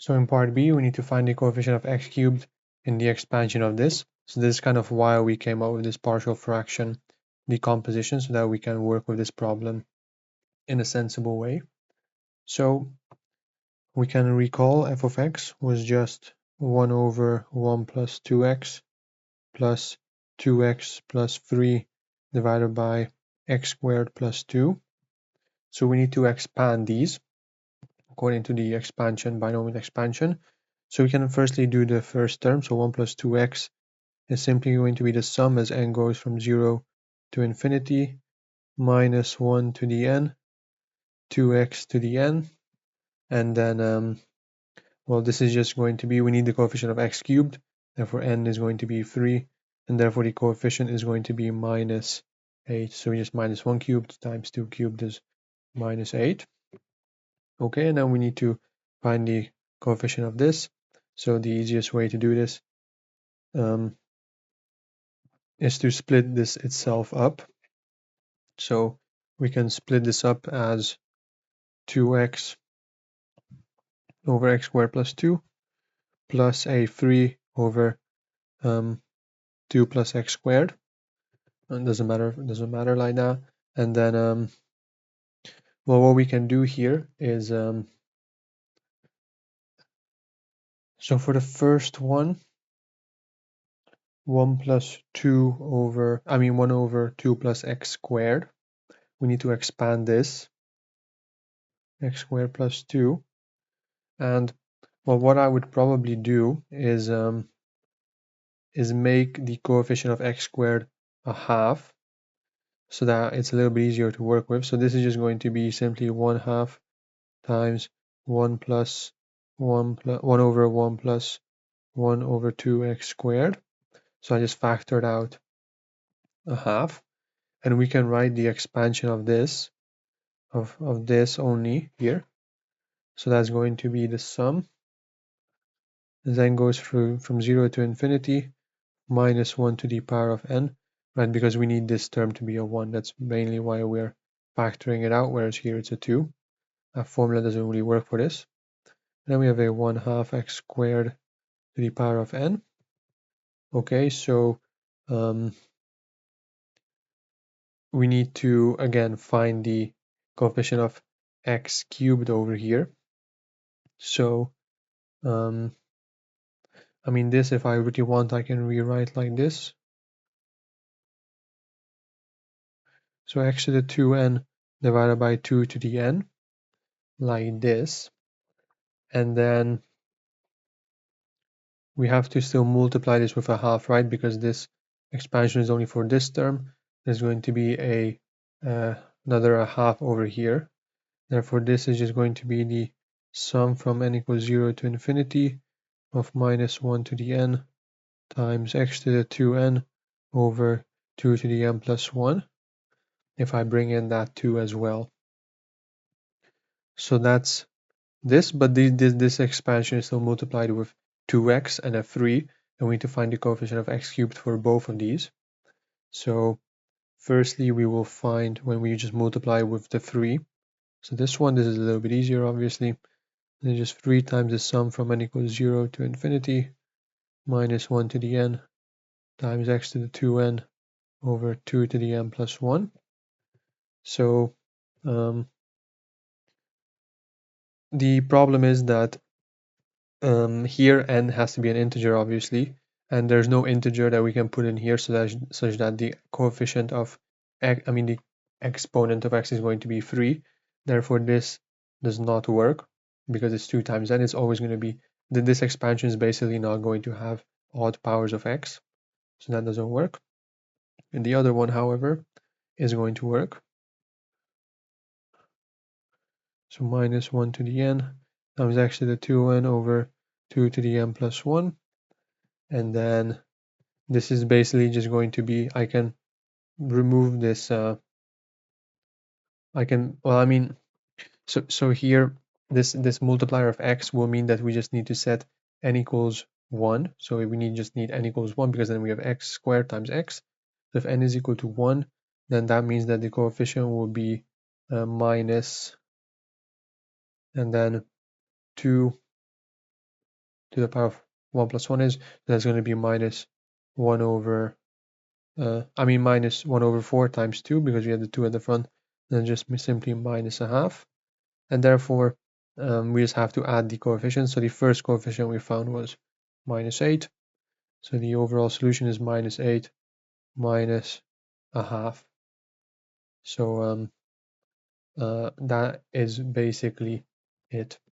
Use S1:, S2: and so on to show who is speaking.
S1: So in part B, we need to find the coefficient of x cubed in the expansion of this. So this is kind of why we came up with this partial fraction decomposition, so that we can work with this problem in a sensible way. So we can recall f of x was just 1 over 1 plus 2x plus 2x plus 3 divided by x squared plus 2. So we need to expand these according to the expansion, binomial expansion. So we can firstly do the first term, so 1 plus 2x is simply going to be the sum as n goes from 0 to infinity, minus 1 to the n, 2x to the n, and then, well, this is just going to be, we need the coefficient of x cubed, therefore n is going to be 3, and therefore the coefficient is going to be minus 8. So we just minus 1 cubed times 2 cubed is minus 8. Okay, and then we need to find the coefficient of this. So the easiest way to do this is to split this itself up. So we can split this up as 2x over x squared plus 2 plus a 3 over 2 plus x squared. It doesn't matter like that. And then, well, what we can do here is, so for the first one, 1 over 2 plus x squared. We need to expand this, x squared plus 2. And, well, what I would probably do is make the coefficient of x squared a half, so that it's a little bit easier to work with. So this is just going to be simply 1/2 times 1 over 1 plus 1 over 2x squared. So I just factored out a half, and we can write the expansion of this only here. So that's going to be the sum, and then goes through from 0 to infinity, minus 1 to the power of n, right? Because we need this term to be a 1. That's mainly why we're factoring it out, whereas here it's a 2. That formula doesn't really work for this. Then we have a 1/2 x squared to the power of n. Okay, so we need to again find the coefficient of x cubed over here. So I mean, this, if I really want, I can rewrite like this. So x to the 2n divided by 2 to the n, like this. And then we have to still multiply this with a half, right? Because this expansion is only for this term. There's going to be another half over here. Therefore, this is just going to be the sum from n equals 0 to infinity of minus 1 to the n times x to the 2n over 2 to the n plus 1, if I bring in that 2 as well. So that's this, but this expansion is still multiplied with 2x and a 3, and we need to find the coefficient of x cubed for both of these. So firstly, we will find when we just multiply with the 3. So this is a little bit easier, obviously. And just 3 times the sum from n equals 0 to infinity, minus 1 to the n, times x to the 2n over 2 to the n plus 1. So the problem is that here n has to be an integer, obviously, and there's no integer that we can put in here such that the coefficient of x, the exponent of x is going to be 3. Therefore, this does not work because it's 2 times n. It's always going to be, this expansion is basically not going to have odd powers of x, so that doesn't work. And the other one, however, is going to work. So minus 1 to the n times x to the 2n over 2 to the n plus 1. And then this is basically just going to be, I can remove this, so here, this multiplier of x will mean that we just need to set n equals 1. So we just need n equals 1, because then we have x squared times x. So if n is equal to 1, then that means that the coefficient will be minus, and then 2 to the power of 1 plus 1 is. That's going to be minus 1 over, minus 1 over 4 times 2, because we had the 2 at the front, then just simply minus a half. And therefore, we just have to add the coefficients. So the first coefficient we found was minus 8. So the overall solution is minus 8 minus a half. So that is basically it.